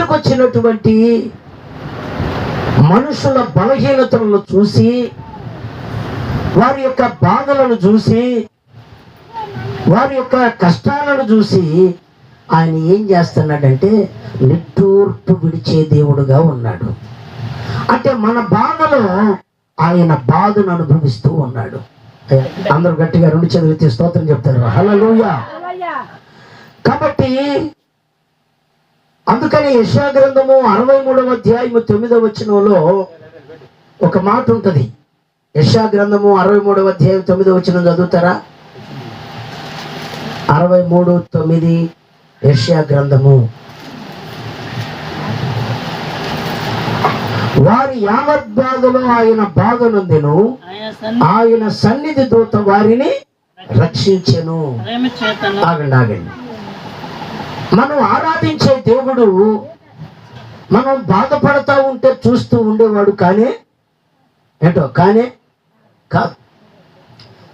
దగ్గరకు వచ్చినటువంటి మనుషుల బలహీనతలను చూసి, వారి యొక్క బాధలను చూసి, వారి యొక్క కష్టాలను చూసి ఆయన ఏం చేస్తున్నాడంటే నిట్టూర్పు విడిచే దేవుడుగా ఉన్నాడు. అంటే మన బాధలో ఆయన బాధను అనుభవిస్తూ ఉన్నాడు. అందరూ గట్టిగా 2 చేతులెత్తి స్తోత్రం చెప్తారు, హల్లెలూయా. కాబట్టి అందుకని యెషయా గ్రంథము 63వ అధ్యాయము 9వ వచనంలో ఒక మాట ఉంటుంది. యెషయా గ్రంథము 63వ అధ్యాయం 9వ వచనం చదువుతారా? 63:9 యెషయా గ్రంథము. వారి యావత్ బాధలో ఆయన బాధ నొందెను, ఆయన సన్నిధి దూత వారిని రక్షించెను. ఆగండి. మనం ఆరాధించే దేవుడు మనం బాధపడతా ఉంటే చూస్తూ ఉండేవాడు కాదు.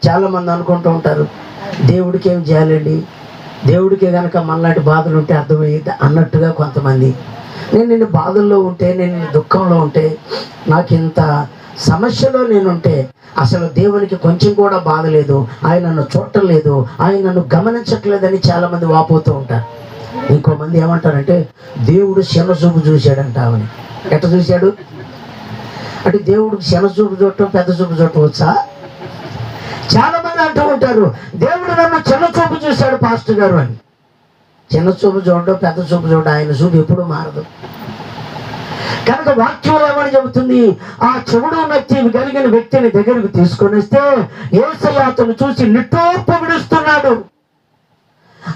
చాలా మంది అనుకుంటూ ఉంటారు, దేవుడికి ఏం చేయాలండి, దేవుడికి కనుక మనలాంటి బాధలు ఉంటే అర్థమయ్యేది అన్నట్టుగా కొంతమంది. నేను బాధల్లో ఉంటే, నేను దుఃఖంలో ఉంటే, నాకు ఇంత సమస్యలో నేనుంటే అసలు దేవునికి కొంచెం కూడా బాధ లేదు, ఆయన నన్ను చూడటం, ఆయన నన్ను గమనించట్లేదని చాలా మంది వాపోతూ ఉంటారు. ఇంకో మంది ఏమంటారంటే దేవుడు శనచూపు చూశాడంట. ఆమెని ఎట్లా చూశాడు అంటే దేవుడికి శనచూపు చూడటం పెద్ద చూపు చూడటం వచ్చా? చాలా మంది అంటూ ఉంటారు, దేవుడు నన్ను చిన్న చూపు చూశాడు పాస్టర్ గారు అని. చిన్న చూపు చూడడం పెద్ద చూపు చూడడం, ఆయన చూపు ఎప్పుడూ మారదు. కనుక వాక్యంలో ఏమని చెబుతుంది, ఆ చెవుడు నచ్చి కలిగిన వ్యక్తిని దగ్గరకు తీసుకొని వస్తే యేసయ్య అతను చూసి నిట్టూర్పు విడుస్తున్నాడు.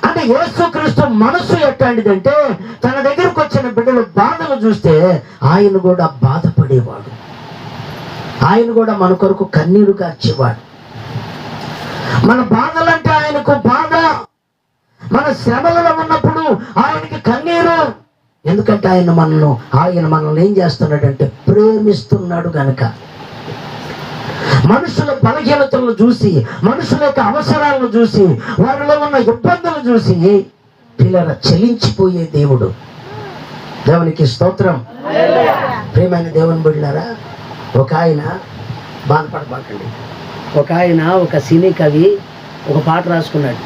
అంటే యేసుక్రీస్తు మనసు ఎట్లాంటిదంటే తన దగ్గరకు వచ్చిన బిడ్డలు బాధలు చూస్తే ఆయన కూడా బాధపడేవాడు, ఆయన కూడా మన కొరకు కన్నీరు కార్చేవాడు. మన బాధలంటే ఆయనకు బాధ, మన శ్రమలలో ఉన్నప్పుడు ఆయనకి కన్నీరు. ఎందుకంటే ఆయన మనల్ని ఏం చేస్తున్నాడంటే ప్రేమిస్తున్నాడు గనక. మనుషుల బలహీనతలను చూసి, మనుషుల యొక్క అవసరాలను చూసి, వారిలో ఉన్న ఇబ్బందులు చూసి పిల్లల చలించిపోయే దేవుడు. దేవునికి స్తోత్రం. ప్రియమైన దేవుని బిడ్డలారా, ఒక ఆయన బాధపడబాకండి. ఒక సినీ కవి ఒక పాట రాసుకున్నాడు.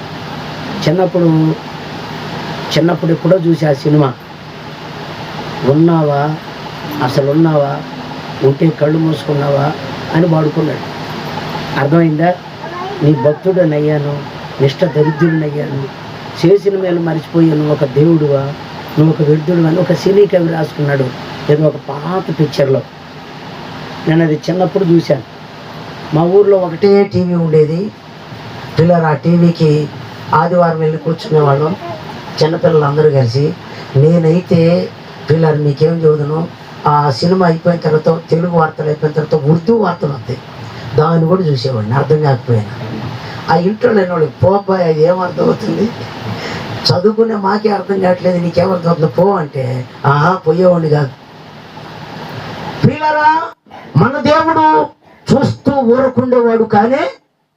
చిన్నప్పుడు ఎప్పుడో చూసి ఆ సినిమా, ఉన్నావా అసలు ఉన్నావా, ఉంటే కళ్ళు మూసుకున్నావా అని పాడుకున్నాడు. అర్థమైందా? నీ భక్తుడనయ్యాను, నిష్ఠ దరిద్రుడనయ్యాను, చేసిన మేలు మర్చిపోయాను, ఒక దేవుడువా, నువ్వు ఒక వ్యర్థుడు అని ఒక సినీ కవి రాసుకున్నాడు. ఏదో ఒక పాత పిక్చర్లో. నేను అది చిన్నప్పుడు చూశాను. మా ఊర్లో ఒకటే టీవీ ఉండేది. పిల్లలు ఆ టీవీకి ఆదివారం వెళ్ళి కూర్చునేవాళ్ళం చిన్నపిల్లలందరూ కలిసి. నేనైతే పిల్లలు మీకేం చదువును, ఆ సినిమా అయిపోయిన తర్వాత తెలుగు వార్తలు అయిపోయిన తర్వాత ఉర్దూ వార్తలు వస్తాయి, దాన్ని కూడా చూసేవాడిని అర్థం కాకపోయినా. ఆ ఇంట్లో లేనివాడు పోబాయ్ అది ఏమర్థం అవుతుంది, చదువుకునే మాకే అర్థం కావట్లేదు, నీకేమర్థం అవుతుంది పో అంటే పోయేవాడిని కాదు. పిల్లరా, మన దేవుడు చూస్తూ ఊరకుండేవాడు కానే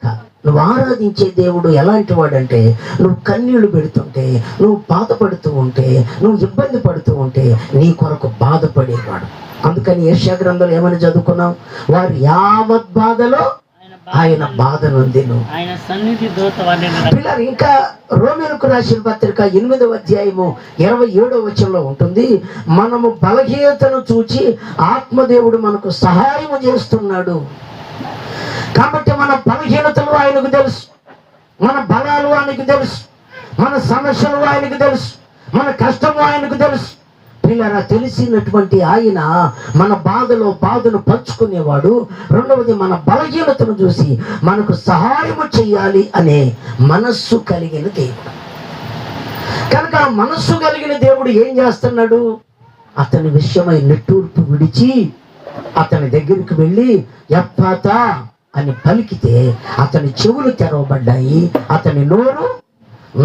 కాదు. నువ్వు ఆరాధించే దేవుడు ఎలాంటి వాడంటే, నువ్వు కన్నీళ్లు పెడుతుంటే, నువ్వు బాధపడుతూ ఉంటే, నువ్వు ఇబ్బంది పడుతూ ఉంటే నీ కొరకు బాధపడేవాడు. అందుకని యెషయా గ్రంథంలో ఏమని చదువుకున్నాం, వారి యావత్ బాధలో ఆయన బాధ నొందెను. పిల్లలు ఇంకా రోమీయులకు రాసిన పత్రిక 8వ అధ్యాయము 27వ వచనంలో ఉంటుంది, మనము బలహీనతను చూచి ఆత్మదేవుడు మనకు సహాయం చేస్తున్నాడు. కాబట్టి మన బలహీనతలు ఆయనకు తెలుసు, మన బలాలు ఆయనకు తెలుసు, మన సమస్యలు ఆయనకు తెలుసు, మన కష్టము ఆయనకు తెలుసు. పిల్లరా, తెలిసినటువంటి ఆయన మన బాధను పంచుకునేవాడు. రెండవది, మన బలహీనతను చూసి మనకు సహాయము చేయాలి అనే మనస్సు కలిగిన దేవుడు. కనుక ఆ మనస్సు కలిగిన దేవుడు ఏం చేస్తున్నాడు, అతని విషయమై నిట్టూర్పు విడిచి అతని దగ్గరికి వెళ్ళి ఎఫ్ఫతా అని పలికితే అతని చెవులు తెరవబడ్డాయి, అతని నోరు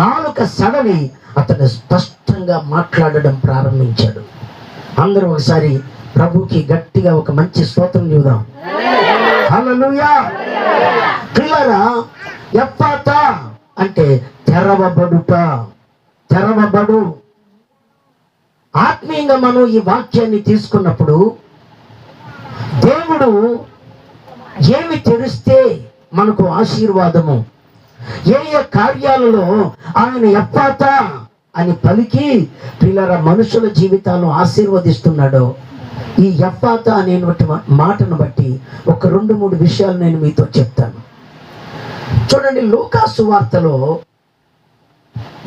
నాలుక సడలి అతను స్పష్టంగా మాట్లాడడం ప్రారంభించాడు. అందరూ ఒకసారి ప్రభుకి గట్టిగా ఒక మంచి స్తోత్రం చెబుదాం. హల్లెలూయా. పిల్లరా, ఎఫ్ఫతా అంటే తెరవబడుట, తెరవబడు. ఆత్మీయంగా మనం ఈ వాక్యాన్ని తీసుకున్నప్పుడు దేవుడు ఏమి తెరిస్తే మనకు ఆశీర్వాదము, ఏ ఏ కార్యాలలో ఆయన ఎఫ్ఫాతా అని పలికి పిల్లల మనుషుల జీవితాలను ఆశీర్వదిస్తున్నాడో ఈ ఎఫ్ఫాతా అనేటువంటి మాటను బట్టి ఒక 2-3 విషయాలు నేను మీతో చెప్తాను. చూడండి, లూకా సువార్తలో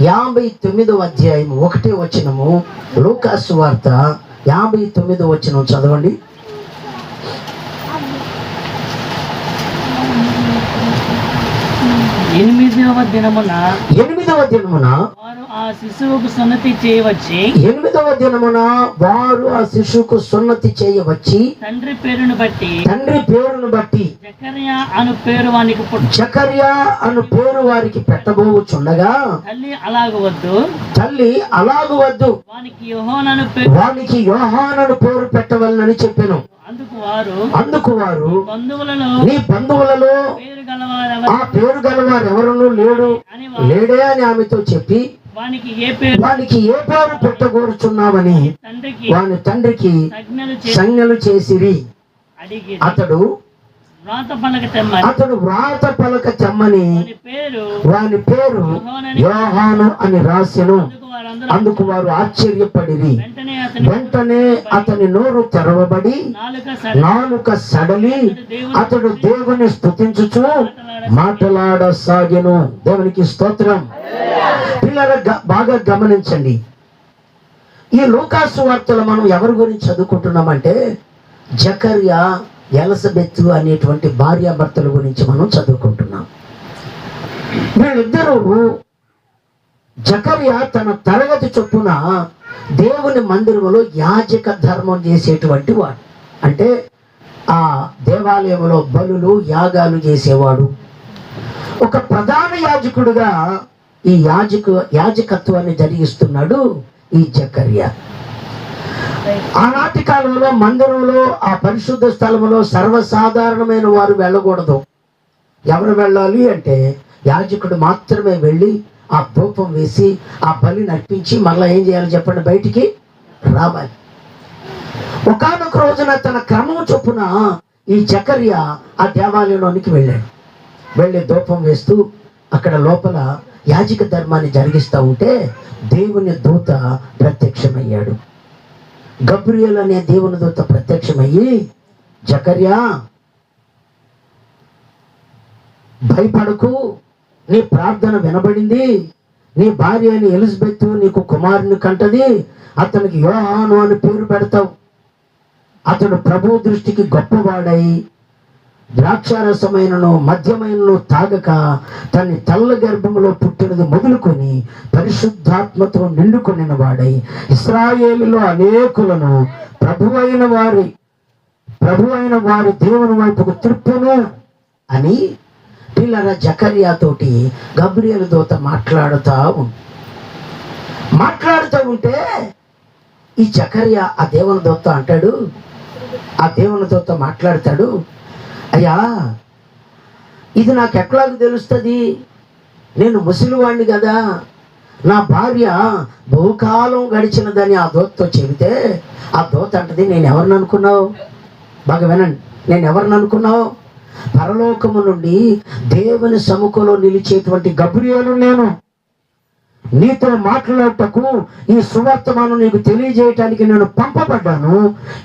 59వ అధ్యాయం 1వ వచనము. లూకా సువార్త 59వ వచనం చదవండి. ఎనిమిదవ దినమున వారు ఆ శిశువుకు సున్నతి చేయవచ్చి 8వ దినమున వారు ఆ శిశువుకు సున్నతి చేయవచ్చి తండ్రి పేరును బట్టి జకర్యా అను పేరు వారికి పెట్టబోచుండగా తల్లి అలాగవద్దు వానికి యోహానను పేరు పెట్టవలనని చెప్పెను. అందుకు వారు నీ బంధువులలో ఆ పేరు గలవారు ఎవరునూ లేడే అని ఆమెతో చెప్పి వానికి ఏ పేరు పెట్టకూరుచున్నావని వాని తండ్రికి సంజ్ఞలు చేసిరి. అతడు వ్రాత పలక తెమ్మని వాని పేరు యోహాను అని రాసెను. అందుకు వారు ఆశ్చర్యపడిరి. వెంటనే అతని నోరు తెరవబడి నాలుక సడలి అతడు దేవుని స్తుతించుచు మాట్లాడసాగెను. దేవునికి స్తోత్రం. పిల్లల బాగా గమనించండి, ఈ లూకా సువార్తలో మనం ఎవరి గురించి చదువుకుంటున్నామంటే జకర్యా, ఎలిజబెత్ అనేటువంటి భార్యాభర్తల గురించి మనం చదువుకుంటున్నాం. వీళ్ళిద్దరూ, జకర్యా తన తరగతి చొప్పున దేవుని మందిరంలో యాజక ధర్మం చేసేటువంటి వాడు. అంటే ఆ దేవాలయంలో బలులు యాగాలు చేసేవాడు. ఒక ప్రధాన యాజకుడుగా ఈ యాజకత్వాన్ని జరిగిస్తున్నాడు ఈ జకర్యా. ఆనాటి కాలంలో మందిరంలో ఆ పరిశుద్ధ స్థలంలో సర్వసాధారణమైన వారు వెళ్ళకూడదు. ఎవరు వెళ్ళాలి అంటే యాజకుడు మాత్రమే వెళ్ళి ఆ ధూపం వేసి ఆ బలిని అర్పించి మళ్ళీ ఏం చేయాలి చెప్పండి, బయటికి రావాలి. ఒకానొక రోజున తన క్రమం చొప్పున ఈ జకర్యా ఆ దేవాలయంలోనికి వెళ్ళి ధూపం వేస్తూ అక్కడ లోపల యాజక ధర్మాన్ని జరిగిస్తూ ఉంటే దేవుని దూత ప్రత్యక్షమయ్యాడు. గబ్రియల్ అనే దేవుని దూత ప్రత్యక్షమయ్యి, జకర్యా భయపడకు, నీ ప్రార్థన వినబడింది, నీ భార్య అని ఎలిజబెత్ నీకు కుమారుని కంటది, అతనికి యోహాను అని పేరు పెడతావు. అతడు ప్రభు దృష్టికి గొప్పవాడై ద్రాక్షారసమైనను మద్యమైనను తాగక తన తల్ల గర్భంలో పుట్టినది మొదలుకొని పరిశుద్ధాత్మతో నిండుకొనిన వాడై ఇశ్రాయేలులో అనేకులను ప్రభు అయిన వారి దేవుని వైపుకు త్రిప్పును అని పిల్లల జకర్యా తోటి గబ్రియలు దూత మాట్లాడుతూ ఉంటే ఈ జకర్యా ఆ దేవుని దూత మాట్లాడతాడు, అయ్యా ఇది నాకు ఎట్లాగ తెలుస్తుంది, నేను ముసలివాణ్ణి కదా, నా భార్య బహుకాలం గడిచినదని ఆ దూతతో చెబితే ఆ దూత అంటది, నేను ఎవరిని అనుకున్నావు? బాగా వినండి, నేను ఎవరిని అనుకున్నావు? పరలోకము నుండి దేవుని సముఖంలో నిలిచేటువంటి గబ్రియలు నేను, నీతో మాట్లాడటకు ఈ సువర్తమానం నీకు తెలియజేయటానికి నేను పంపబడ్డాను.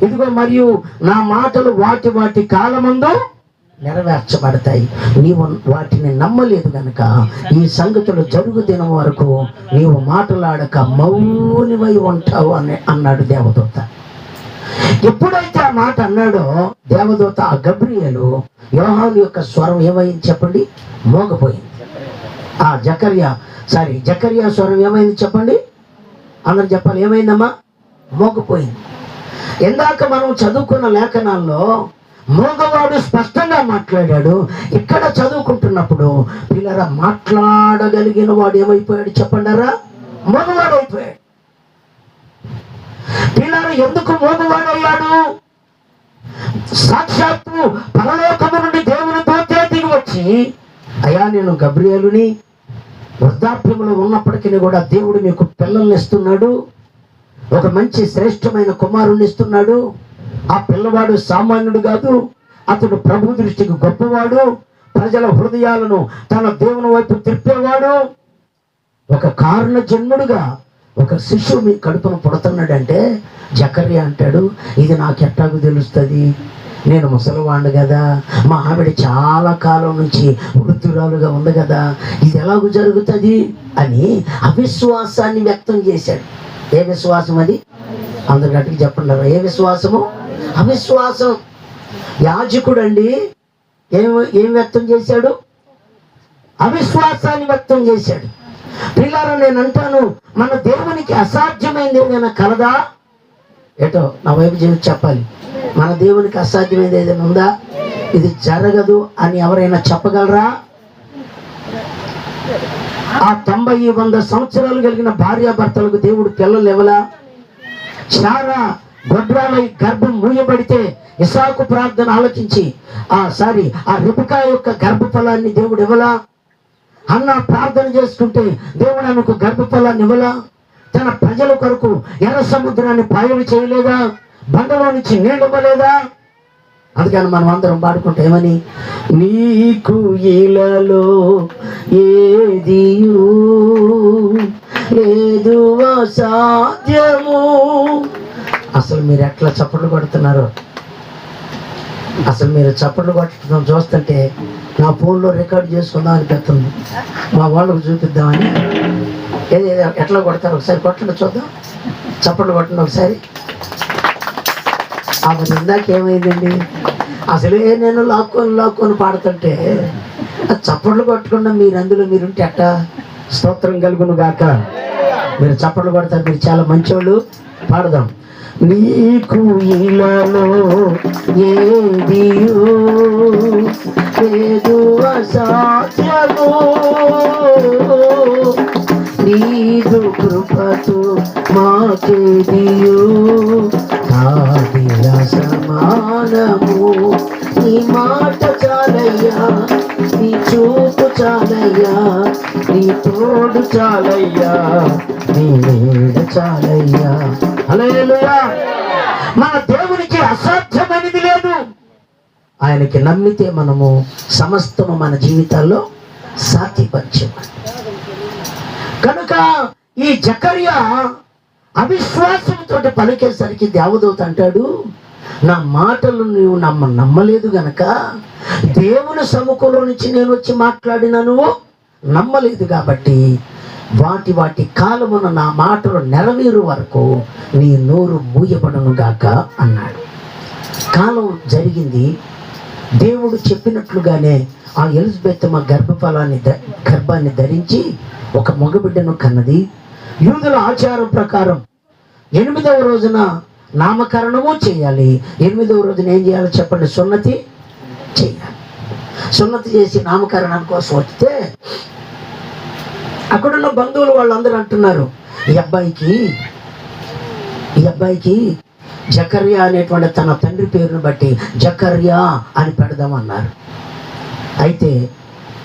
ఇదిగో మరియు నా మాటలు వాటి కాలమందు నెరవేర్చబడతాయి. నీవు వాటిని నమ్మలేదు కనుక ఈ సంగతులు జరుగు దినం వరకు నీవు మాట్లాడక మౌనివై ఉంటావు అన్నాడు దేవదూత. ఎప్పుడైతే ఆ మాట అన్నాడో దేవదూత ఆ గబ్రియలు యోహాను యొక్క స్వరం ఏమైంది చెప్పండి, మోగపోయింది. ఆ జకర్యా స్వరం ఏమైంది చెప్పండి, అందరు చెప్పాలి, ఏమైందమ్మా? మోగపోయింది. ఇందాక మనం చదువుకున్న లేఖనాల్లో మోగవాడు స్పష్టంగా మాట్లాడాడు. ఇక్కడ చదువుకుంటున్నప్పుడు పిల్లరా మాట్లాడగలిగిన వాడు ఏమైపోయాడు చెప్పండారా? మోగవాడు అయిపోయాడు. పిల్లలు ఎందుకు మోగవాడయ్యాడు? సాక్షాత్తు పరలోకము నుండి దేవుని దూతే దిగి వచ్చి, అయ్యా నేను గబ్రియలుని, వృద్ధాప్యంలో ఉన్నప్పటికీ కూడా దేవుడు మీకు పిల్లల్ని ఇస్తున్నాడు, ఒక మంచి శ్రేష్టమైన కుమారుణ్ణి ఇస్తున్నాడు. ఆ పిల్లవాడు సామాన్యుడు కాదు, అతడు ప్రభు దృష్టికి గొప్పవాడు, ప్రజల హృదయాలను తన దేవుని వైపు తిప్పేవాడు. ఒక కారణ జన్ముడుగా ఒక శిశువు మీ కడుపును పుడుతున్నాడంటే జకర్యా అంటాడు, ఇది నాకు ఎట్టాకు తెలుస్తుంది, నేను ముసలివాణ్ణి కదా, మా ఆవిడ చాలా కాలం నుంచి వృద్ధురాలుగా ఉంది కదా, ఇది ఎలాగూ జరుగుతుంది అని అవిశ్వాసాన్ని వ్యక్తం చేశాడు. ఏ విశ్వాసం అది? అందరు గట్టికి చెప్పండి. ఏ విశ్వాసము? అవిశ్వాసం. యాజకుడు అండి ఏం వ్యక్తం చేశాడు? అవిశ్వాసాన్ని వ్యక్తం చేశాడు. పిల్లలు నేను అంటాను, మన దేవునికి అసాధ్యమైంది ఏదైనా కలదా? ఏటో నా వైపు చెప్పాలి. మన దేవునికి అసాధ్యమైనది ఏదైనా ఉందా? ఇది జరగదు అని ఎవరైనా చెప్పగలరా? ఆ 90-100 సంవత్సరాలు కలిగిన భార్యాభర్తలకు దేవుడు పిల్లలు ఇవ్వలా? శారా గొడ్రాలై గర్భం మూయబడితే ఇసాకు ప్రార్థన ఆలోచించి ఆ రిబకా యొక్క గర్భఫలాన్ని దేవుడు ఇవ్వలా? అన్న ప్రార్థన చేసుకుంటే దేవుడు ఆమెకు గర్భఫలాన్ని ఇవ్వలా? తన ప్రజల కొరకు ఎర్ర సముద్రాన్ని పాయలు చేయలేదా? బండలో నుంచి నీళ్ళు ఇవ్వలేదా? అందుకని మనం అందరం పాడుకుంటే ఏమని, నీకు ఇలలో ఏది లేదు అసాధ్యము. అసలు మీరు ఎట్లా చప్పట్లు కొడుతున్నారు? అసలు మీరు చప్పట్లు కొట్టడం చూస్తుంటే నా ఫోన్లో రికార్డ్ చేసుకుందాం అనిపిస్తుంది, మా వాళ్ళకు చూపిద్దామని. ఏది ఎట్లా కొడతారు ఒకసారి కొట్టండి చూద్దాం, చప్పట్లు కొట్టండి ఒకసారి. అసలు ఇందాక ఏమైందండి? అసలే నేను లాక్కొని పాడుతుంటే చప్పట్లు కొట్టకుండా మీరు అందులో మీరుంటే అట్ట. స్తోత్రం కలుగును గాక. మీరు చప్పట్లు కొడతారు, మీరు చాలా మంచోళ్ళు. పాడదాం. నీకు ఇలలో ఏది లేదు అసాధ్యము, నీదు కృపతో మాకేదియు కాదిల సమానము. నీ మాట చాలయ్యా, నీ చూపు చాలయ్యా, నీ తోడు చాలయ్యా, నీ నీడ చాలయ్యా. హల్లెలూయా. మన దేవునికి అసాధ్యమైనది లేదు. ఆయనకి నమ్మితే మనము సమస్తము మన జీవితాల్లో సాధ్యపరిచాము. కనుక ఈ జకర్యా అవిశ్వాసంతో పలికేసరికి దేవదూత అంటాడు, నా మాటలు నువ్వు నమ్మలేదు గనక, దేవుని సముఖంలో నుంచి నేను వచ్చి మాట్లాడినా నువ్వు నమ్మలేదు కాబట్టి వాటి కాలమున నా మాటలు నెరవేరు వరకు నీ నోరు మూయబడును గాక అన్నాడు. కాలం జరిగింది. దేవుడు చెప్పినట్లుగానే ఆ ఎలిజబెత్ గర్భాన్ని ధరించి ఒక మగబిడ్డను కన్నది. యూదుల ఆచారం ప్రకారం 8వ రోజున నామకరణము చేయాలి. 8వ రోజున ఏం చేయాలో చెప్పండి? సున్నతి చేయాలి. సున్నతి చేసి నామకరణం కోసం వస్తే అక్కడున్న బంధువులు వాళ్ళందరూ అంటున్నారు, ఈ అబ్బాయికి జకర్యా అనేటువంటి తన తండ్రి పేరును బట్టి జకర్యా అని పెడదామన్నారు. అయితే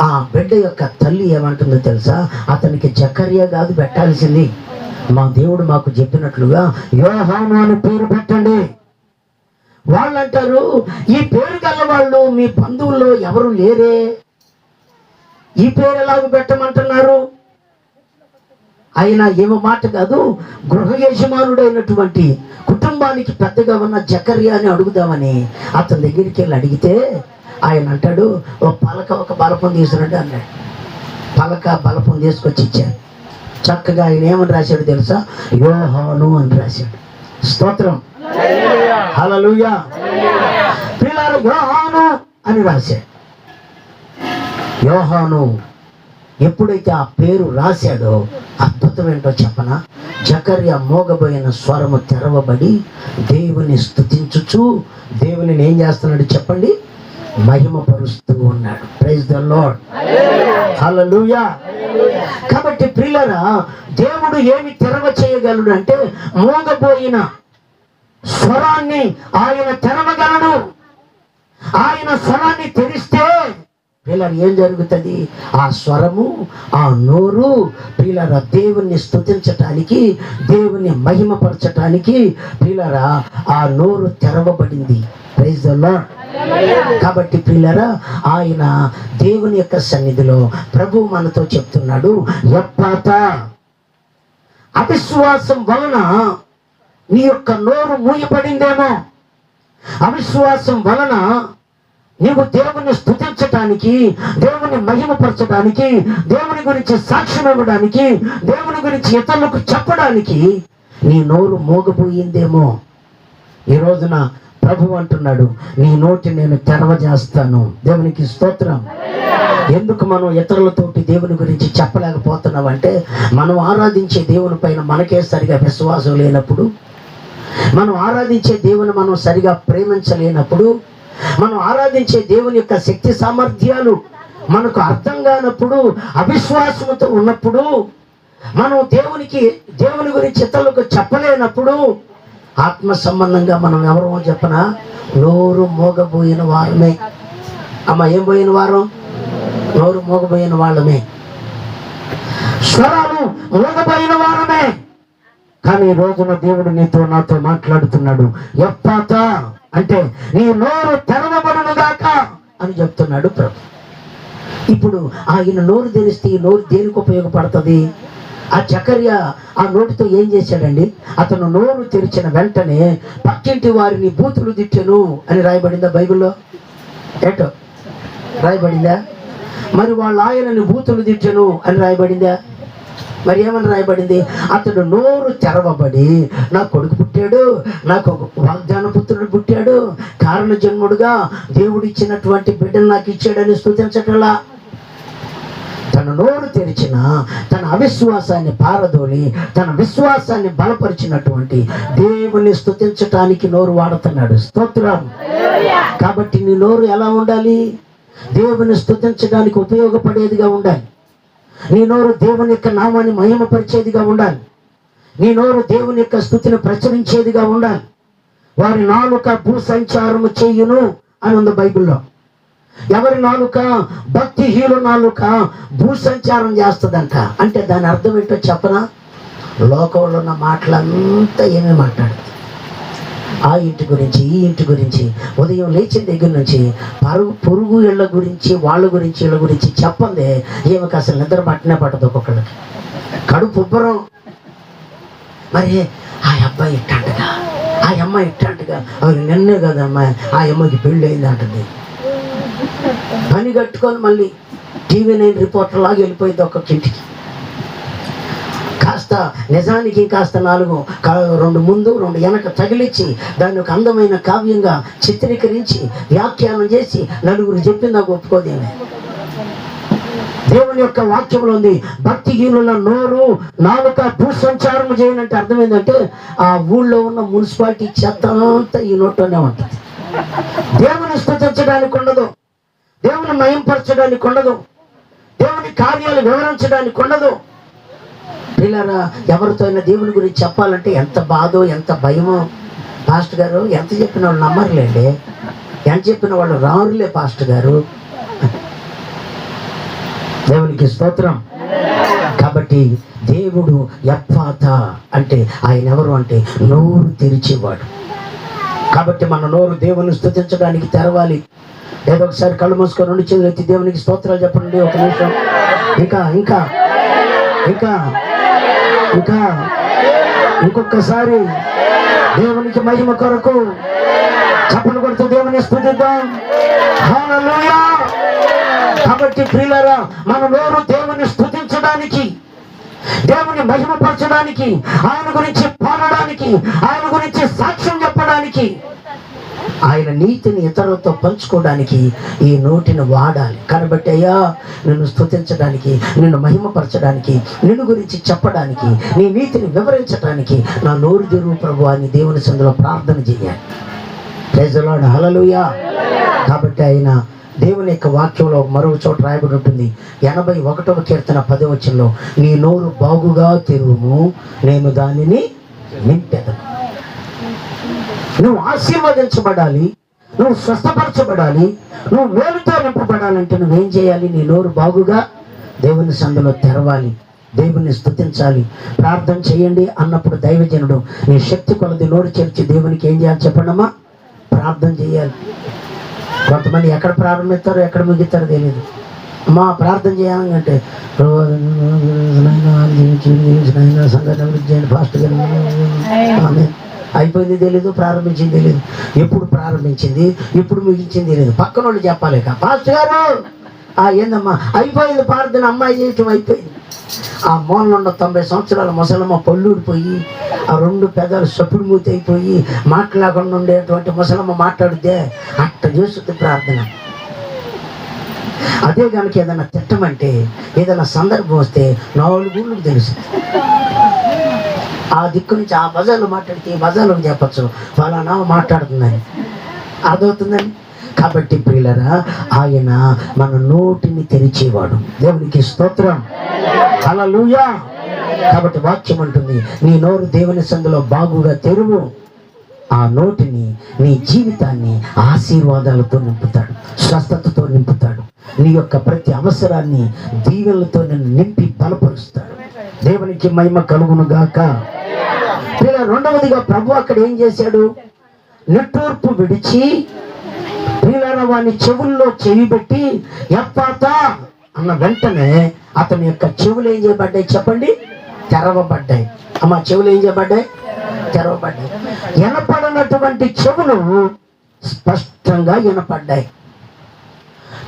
ఆ బిడ్డ యొక్క తల్లి ఏమంటుందో తెలుసా? అతనికి జకర్యా కాదు పెట్టాల్సింది, మా దేవుడు మాకు చెప్పినట్లుగా యోహాను అని పేరు పెట్టండి. వాళ్ళు అంటారు, ఈ పేరు గల వాళ్ళు మీ బంధువుల్లో ఎవరు లేరే, ఈ పేరు ఎలాగ పెట్టమంటున్నారు? అయినా ఏమో మాట కాదు, గృహ యజమానుడైనటువంటి కుటుంబానికి పెద్దగా ఉన్న జకర్యాని అడుగుదామని అతని దగ్గరికి వెళ్ళి అడిగితే ఆయన అంటాడు, ఒక బలపం తీసుకురండి అన్నాడు. బలపం తీసుకొచ్చి ఇచ్చాడు. చక్కగా ఆయన ఏమని రాశాడు తెలుసా? యోహాను అని రాశాడు. స్తోత్రం, హల్లెలూయా. పిల్లలు యోహాను అని రాశాడు. యోహాను ఎప్పుడైతే ఆ పేరు రాశాడో అద్భుతం ఏంటో చెప్పనా? జకర్యా మోగబోయిన స్వరము తెరవబడి దేవుని స్తుతించుచు దేవుని ఏం చేస్తున్నాడు చెప్పండి? మహిమపరుస్తూ ఉన్నాడు. Praise the lord, hallelujah. కాబట్టి ప్రియులారా, దేవుడు ఏమి తెరవ చేయగలడు అంటే మోగబోయిన స్వరాన్ని ఆయన తెరవగలడు. ఆయన స్వరాన్ని తెరిస్తే పిల్లలు ఏం జరుగుతుంది? ఆ స్వరము, ఆ నోరు పిల్లరా దేవుణ్ణి స్తుతించటానికి, దేవుణ్ణి మహిమపరచటానికి పిల్లరా ఆ నోరు తెరవబడింది. Praise the Lord. కాబట్టి పిల్లరా ఆయన దేవుని యొక్క సన్నిధిలో ప్రభు మనతో చెప్తున్నాడు, ఎప్పాతా, అవిశ్వాసం వలన నీ యొక్క నోరు మూయబడిందేమో, అవిశ్వాసం వలన నీవు దేవుని స్తుతించటానికి, దేవుని మహిమపరచడానికి, దేవుని గురించి సాక్ష్యం ఇవ్వడానికి, దేవుని గురించి ఇతరులకు చెప్పడానికి నీ నోరు మోగపోయిందేమో. ఈ రోజున ప్రభు అంటున్నాడు, నీ నోటి నేను తెరవజేస్తాను. దేవునికి స్తోత్రం. ఎందుకు మనం ఇతరులతోటి దేవుని గురించి చెప్పలేకపోతున్నామంటే, మనం ఆరాధించే దేవుని పైన మనకే సరిగా విశ్వాసం లేనప్పుడు, మనం ఆరాధించే దేవుని మనం సరిగా ప్రేమించలేనప్పుడు, మనం ఆరాధించే దేవుని యొక్క శక్తి సామర్థ్యాలు మనకు అర్థం కానప్పుడు, అవిశ్వాసంతో ఉన్నప్పుడు, మనం దేవుని గురించి ఇతరులకు చెప్పలేనప్పుడు, ఆత్మ సంబంధంగా మనం ఎవరో చెప్పనా, నోరు మోగబోయిన వారమే. అమ్మ, ఏం పోయిన వారం? నోరు మోగబోయిన వాళ్ళమే, స్వరాలు మోగబోయిన వారమే. కానీ ఈ రోజున దేవుడు నీతో నాతో మాట్లాడుతున్నాడు, ఎప్పాతా అంటే నీ నోరు తెరవబడునుగాక అని చెప్తున్నాడు ప్రభు. ఇప్పుడు ఆయన నోరు తెరిస్తే ఈ నోరు దేనికి ఉపయోగపడుతుంది? ఆ జకర్యా ఆ నోటితో ఏం చేశాడండి? అతను నోరు తెరిచిన వెంటనే పక్కింటి వారిని బూతులు తిట్టెను అని రాయబడిందా బైబిల్లో? ఏటో రాయబడిందా? మరి వాళ్ళ ఆయనని బూతులు తిట్టెను అని రాయబడిందా? మరి ఏమని రాయబడింది? అతడు నోరు తెరవబడి, నా కొడుకు పుట్టాడు, నాకు వాగ్దాన పుత్రుడు పుట్టాడు, కారణ జన్ముడుగా దేవుడు ఇచ్చినటువంటి బిడ్డను నాకు ఇచ్చాడని స్తుతించటలా. తన నోరు తెరిచిన, తన అవిశ్వాసాన్ని పారదోలి తన విశ్వాసాన్ని బలపరిచినటువంటి దేవుని స్తుతించటానికి నోరు వాడుతున్నాడు. స్తోత్రం. కాబట్టి నీ నోరు ఎలా ఉండాలి? దేవుని స్తుతించడానికి ఉపయోగపడేదిగా ఉండాలి. నీ నోరు దేవుని యొక్క నామాన్ని మహిమపరిచేదిగా ఉండాలి. నీ నోరు దేవుని యొక్క స్తుతిని ప్రచురించేదిగా ఉండాలి. వారి నాలుక భూసంచారము చెయ్యును అని ఉంది బైబిల్లో. ఎవరి నాలుక? భక్తిహీనుల నాలుక భూసంచారం చేస్తుందంట. అంటే దాని అర్థం ఏంటో చెప్పనా? లోకంలో ఉన్న మాటలంతా ఏమేమి మాట్లాడుతుంది? ఆ ఇంటి గురించి, ఈ ఇంటి గురించి, ఉదయం లేచిన దగ్గర నుంచి పొరుగు ఇళ్ళ గురించి, వాళ్ళ గురించి, వీళ్ళ గురించి చెప్పందే ఏమికి అసలు నిద్ర పట్టనే పట్టదు. ఒక్కొక్కళ్ళకి కడుపు ఉబ్బరం. మరి ఆ అబ్బాయి ఇట్టంటగా, ఆ అమ్మాయి ఇట్టంటగా, అవి నిన్నే కదమ్మా ఆ అమ్మాయికి పెళ్ళి అయింది అంటుంది. పని కట్టుకొని మళ్ళీ TV9 రిపోర్టర్ లాగా వెళ్ళిపోయింది ఒక్కొక్క ఇంటికి. కాస్త నిజానికి కాస్త 2 ముందు 2 వెనక తగిలించి దాన్ని ఒక అందమైన కావ్యంగా చిత్రీకరించి వ్యాఖ్యానం చేసి నలుగురు చెప్పింది నాకు ఒప్పుకోదేమే. దేవుని యొక్క వాక్యంలో ఉంది, భక్తిహీనుల నోరు నాలుక భూసంచారం చేయనంటే అర్థం ఏంటంటే ఆ ఊళ్ళో ఉన్న మున్సిపాలిటీ చెత్త అంతా ఈ నోట్లోనే ఉంటుంది. దేవుని స్తుతించడానికి ఉండదు, దేవుని మహింపరచడానికి ఉండదు, దేవుని కార్యాలు వివరించడానికి ఉండదు. పిల్లరా, ఎవరితో అయినా దేవుని గురించి చెప్పాలంటే ఎంత బాధో, ఎంత భయమో. పాస్టర్ గారు ఎంత చెప్పిన వాళ్ళు నమ్మరులేండి, ఎంత చెప్పిన వాళ్ళు రారులే పాస్టర్ గారు. దేవునికి స్తోత్రం. కాబట్టి దేవుడు ఎప్పాతా అంటే ఆయన ఎవరు అంటే నోరు తెరిచేవాడు. కాబట్టి మన నోరు దేవుని స్తుతించడానికి తెరవాలి. ఏదో ఒకసారి కళ్ళు మూసుకొని 2 చేతులు ఎత్తి దేవునికి స్తోత్రాలు చెప్పండి. ఒక నిమిషం. ఇంకా ఇంకా ఇంకా ఇంకా ఇంకొకసారి దేవునికి మహిమ కొరకు చప్పలు కొడుతూ దేవుని స్తుతిద్దాం. హల్లెలూయా. కాబట్టి ప్రియులారా, మన నోరు దేవుని స్తుతించడానికి, దేవుని మహిమపరచడానికి, ఆయన గురించి పాడడానికి, ఆయన గురించి సాక్ష్యం చెప్పడానికి, ఆయన నీతిని ఇతరులతో పంచుకోవడానికి ఈ నోటిని వాడాలి. కాబట్టి అయ్యా, నిన్ను స్తుతించడానికి, నిన్ను మహిమపరచడానికి, నిన్ను గురించి చెప్పడానికి, నీ నీతిని వివరించడానికి నా నోరు తెరువు ప్రభువా అని దేవుని సన్నిధిలో ప్రార్థన చేయాలి. Praise the Lord. హల్లెలూయా. కాబట్టి ఆయన దేవుని యొక్క వాక్యంలో మరో చోట రాయబడి ఉంటుంది, 81వ కీర్తన 10వ వచనంలో, నీ నోరు బాగుగా తెరువుము, నేను దానిని నింపెదను. నువ్వు ఆశీర్వదించబడాలి, నువ్వు స్వస్థపరచబడాలి, నువ్వు మేలుతో నింపబడాలంటే నువ్వేం చేయాలి? నీ నోరు బాగుగా దేవుని సందులో తెరవాలి, దేవుని స్తుతించాలి, ప్రార్థన చేయండి అన్నప్పుడు దైవజనుడు నీ శక్తి కొలది నోరు చేర్చి దేవునికి ఏం చేయాలి చెప్పండమ్మా? ప్రార్థన చేయాలి. కొంతమంది ఎక్కడ ప్రారంభిస్తారో ఎక్కడ ముగిస్తారో తెలియదు. అమ్మా ప్రార్థన చేయాలంటే ఫాస్ట్ అయిపోయింది తెలీదు, ప్రారంభించింది తెలీదు, ఎప్పుడు ప్రారంభించింది ఎప్పుడు ముగించింది తెలియదు. పక్కన వాళ్ళు చెప్పాలి, ఫాస్ట్ గారు ఏందమ్మా అయిపోయింది ప్రార్థన, అమ్మాయి చేయటం అయిపోయింది. ఆ మూలలో ఉన్న 90 సంవత్సరాల ముసలమ్మ పళ్ళూడిపోయి ఆ 2 పెదాలు సప్పుడు మూతి అయిపోయి మాట్లాడకుండా ఉండేటువంటి ముసలమ్మ మాట్లాడితే అట్ట చేస్తుంది ప్రార్థన. అదే కనుక ఏదైనా తిట్టమంటే ఏదైనా సందర్భం వస్తే 4 ఊళ్ళకి తెలుసు. ఆ దిక్కు నుంచి ఆ బజార్లో మాట్లాడితే ఈ బజార్లోకి చెప్పచ్చు ఫలానా మాట్లాడుతుందని, అర్థమవుతుందని. కాబట్టి ప్రియులరా, ఆయన మన నోటిని తెరిచేవాడు. దేవునికి స్తోత్రం, హల్లెలూయా. కాబట్టి వాక్యం అంటుంది, నీ నోరు దేవుని సందులో బాగుగా తెరువు. ఆ నోటిని, నీ జీవితాన్ని ఆశీర్వాదాలతో నింపుతాడు, స్వస్థతతో నింపుతాడు. నీ యొక్క ప్రతి అవసరాన్ని దీవెనలతో నిన్ను నింపి బలపరుస్తాడు. దేవునికి మహిమ కలుగును గాక. రెండవదిగా ప్రభు అక్కడ ఏం చేశాడు? నిట్టూర్పు విడిచి ప్రియులారా వాని చెవుల్లో చెవి పెట్టి ఎఫ్ఫాతా అన్న వెంటనే అతని యొక్క చెవులు ఏం చేయబడ్డాయి చెప్పండి? తెరవబడ్డాయి. అమ్మ చెవులు ఏం చేయబడ్డాయి? తెరవబడ్డాయి. వినపడనటువంటి చెవులు స్పష్టంగా వినపడ్డాయి.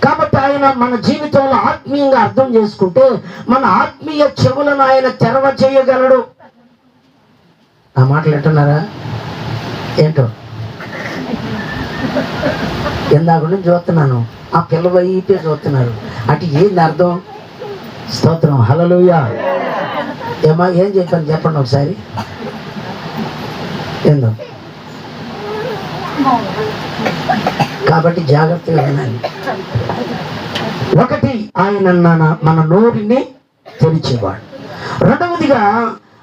కాబట్టి ఆయన మన జీవితంలో ఆత్మీయంగా అర్థం చేసుకుంటే మన ఆత్మీయ చెవులను ఆయన తెరవ చేయగలడు. ఆ మాటలు వింటున్నారా? ఏంటో ఇందాక నుంచి చూస్తున్నాను, ఆ పిల్ల వైపే చూస్తున్నారు. అటు ఏంది అర్థం? స్తోత్రం, హల్లెలూయా. ఏమా ఏం చెప్పాను చెప్పండి ఒకసారి. ఏందో కాబట్టి జాగ్రత్తగా ఉండాలి. ఒకటి, ఆయన మన నోరుని తెరిచేవాడు. రెండవదిగా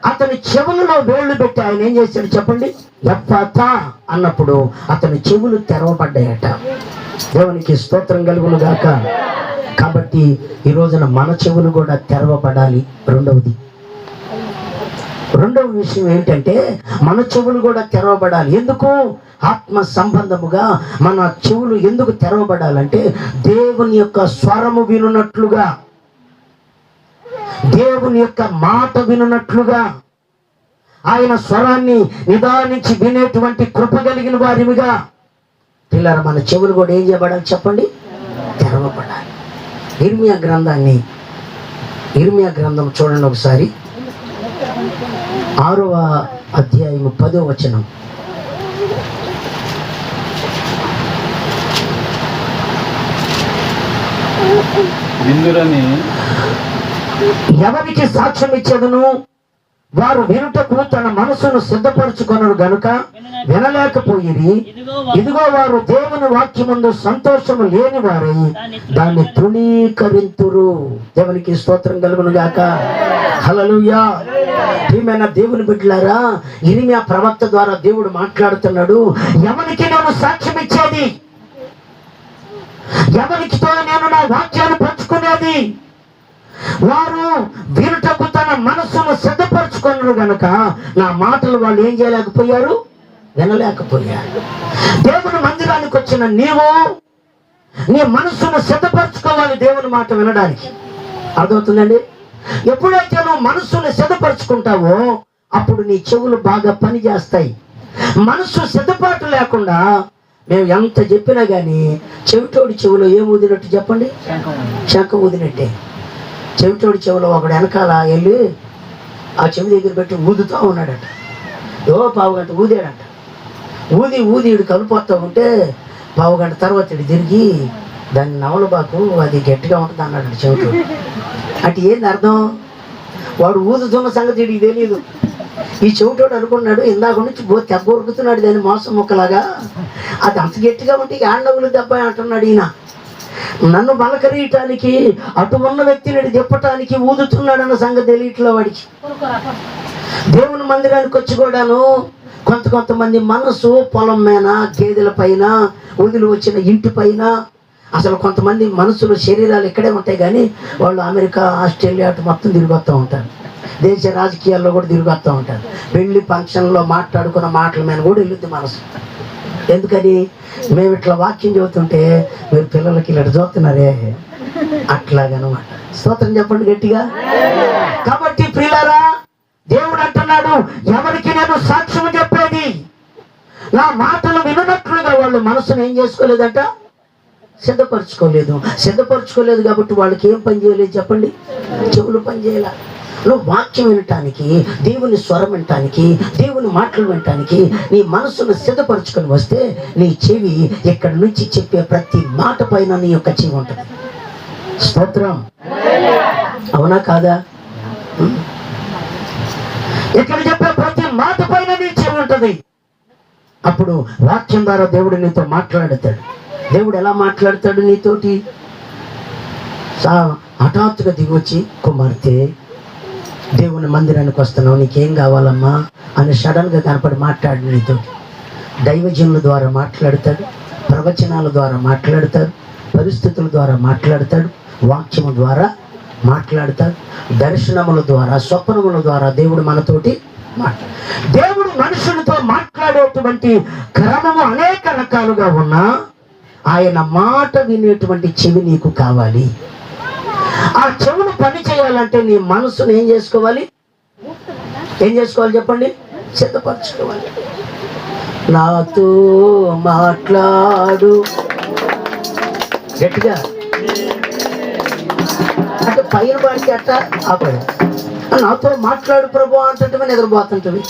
అతని చెవులలో వేళ్ళు పెట్టి ఆయన ఏం చేశాడు చెప్పండి? ఎఫ్ఫాతా అన్నప్పుడు అతని చెవులు తెరవబడ్డాయట. దేవునికి స్తోత్రం కలుగును గాక. కాబట్టి ఈ రోజున మన చెవులు కూడా తెరవబడాలి. రెండవ విషయం ఏంటంటే మన చెవులు కూడా తెరవబడాలి. ఎందుకు? ఆత్మ సంబంధముగా మన చెవులు ఎందుకు తెరవబడాలంటే దేవుని యొక్క స్వరము వినున్నట్లుగా, దేవుని యొక్క మాట వినున్నట్లుగా, ఆయన స్వరాన్ని నిదానించి వినేటువంటి కృప కలిగిన వారిగా పిల్లల మన చెవులు కూడా ఏం చేయబడాలి చెప్పండి? తెరవబడాలి. ఇర్మియా గ్రంథం చూడండి ఒకసారి. 6వ అధ్యాయము 10వ వచనం. ఎవరికి సాక్ష్యం ఇచ్చేదను? వారు వినుటకు తన మనసును సిద్ధపరచుకొనరు గనుక వినలేకపోయిరి. ఇదిగో వారు దేవుని వాక్యమందు సంతోషము లేని వారై దాన్ని తృణీకరింతురు. దేవునికి స్తోత్రం కలుగును గాక. హల్లెలూయా. ప్రియమైన దేవుని బిడ్డలారా, ఇర్మియా ప్రవక్త ద్వారా దేవుడు మాట్లాడుతున్నాడు. ఎవరికి నేను సాక్ష్యం ఇచ్చేది? ఎవరికితో నేను నా వాక్యాన్ని పంచుకునేది? వారు వినుటకు తన మనస్సును సిద్ధపరచుకున్నారు గనుక నా మాటలు వాళ్ళు ఏం చేయలేకపోయారు? వినలేకపోయారు. దేవుని మందిరానికి వచ్చిన నీవు నీ మనస్సును సిద్ధపరచుకోవాలి దేవుని మాట వినడానికి. అర్థమవుతుందండి? ఎప్పుడైతే నువ్వు మనస్సును సిద్ధపరచుకుంటావో అప్పుడు నీ చెవులు బాగా పని చేస్తాయి. మనస్సు సిద్ధపాటు లేకుండా మేము ఎంత చెప్పినా కానీ చెవిటోడి చెవులో ఏం ఊదినట్టు చెప్పండి? శంఖం ఊదినట్టే. చెవిటోడి చెవులో ఒకడు వెనకాల వెళ్ళి ఆ చెవి దగ్గర పెట్టి ఊదుతూ ఉన్నాడట. పావుగంట ఊదాడంట. ఊది ఇడు కలిపోతూ ఉంటే పావుగంట తర్వాత ఇడు తిరిగి దాన్ని నవలబాకు, అది గట్టిగా ఉంటుంది అన్నాడు చెవిటోడు. అంటే ఏంది అర్థం? వాడు ఊదుతున్న సంగతి వీడికి తెలియదు. ఈ చెవిటోడు అనుకున్నాడు ఇందాక నుంచి తెగ కొరుకుతున్నాడు దాన్ని మోసం మొక్కలాగా, అది అంత గట్టిగా ఉంటే ఆండవులు దెబ్బ అంటున్నాడు ఈయన. నన్ను బలకరీయటానికి అటు ఉన్న వ్యక్తిని తిప్పటానికి ఊదుతున్నాడు అన్న సంగతి తెలియట్లే వాడికి. దేవుని మందిరానికి వచ్చి కూడాను కొంతమంది మనసు పొలం మీద, గేదెల పైన, వదిలి వచ్చిన ఇంటి పైన. అసలు కొంతమంది మనసులు, శరీరాలు ఇక్కడే ఉంటాయి కానీ వాళ్ళు అమెరికా, ఆస్ట్రేలియా అటు మొత్తం తిరిగి వస్తూ ఉంటారు. దేశ రాజకీయాల్లో కూడా తిరిగి వస్తూ ఉంటారు. పెళ్లి ఫంక్షన్లో మాట్లాడుకున్న మాటల మీద కూడా వెళ్ళుద్ది మనసు. ఎందుకని? మేము ఇట్లా వాక్యం చెబుతుంటే మీరు పిల్లలకి ఇలా చూస్తున్నారే, అట్లాగనమాట. స్తోత్రం చెప్పండి గట్టిగా. కాబట్టి ప్రియులారా, దేవుడు అంటున్నాడు, ఎవరికి నేను సాక్ష్యం చెప్పేది? నా మాటలు విననట్లుగా వాళ్ళు మనసును ఏం చేసుకోలేదట? సిద్ధపరచుకోలేదు కాబట్టి వాళ్ళకి ఏం పని చేయలేదు చెప్పండి? చెవులు పని చేయాల. నువ్వు వాక్యం వినటానికి, దేవుని స్వరం వినటానికి, దేవుని మాటలు వినటానికి నీ మనసును సిద్ధపరచుకొని వస్తే నీ చెవి ఇక్కడి నుంచి చెప్పే ప్రతి మాట పైన నీ యొక్క చెవి ఉంటుంది. స్తోత్రం. అవునా కాదా? ఇక్కడ చెప్పే ప్రతి మాట పైన నీ చెవి ఉంటుంది. అప్పుడు వాక్యం ద్వారా దేవుడు నీతో మాట్లాడతాడు. దేవుడు ఎలా మాట్లాడతాడు నీతోటి? హఠాత్తుగా దిగొచ్చి, కుమార్తె దేవుని మందిరానికి వస్తున్నావు, నీకేం కావాలమ్మా అని సడన్గా కనపడి మాట్లాడు నీతో. దైవజనుల ద్వారా మాట్లాడతాడు, ప్రవచనాల ద్వారా మాట్లాడతాడు, పరిస్థితుల ద్వారా మాట్లాడతాడు, వాక్యము ద్వారా మాట్లాడతాడు, దర్శనముల ద్వారా, స్వప్నముల ద్వారా దేవుడు మనతోటి దేవుడు మనుషులతో మాట్లాడేటువంటి క్రమము అనేక రకాలుగా ఉన్నా ఆయన మాట వినేటువంటి చెవి నీకు కావాలి. ఆ చెవును పని చేయాలంటే నీ మనసును ఏం చేసుకోవాలి చెప్పండి? సిద్ధపరచుకోవాలి. నాతో మాట్లాడు గట్టిగా అంటే పైన వాడికి అట్ట ఆపడు. నాతో మాట్లాడు ప్రభు అంటుంటే నిద్రపోతుంటవి,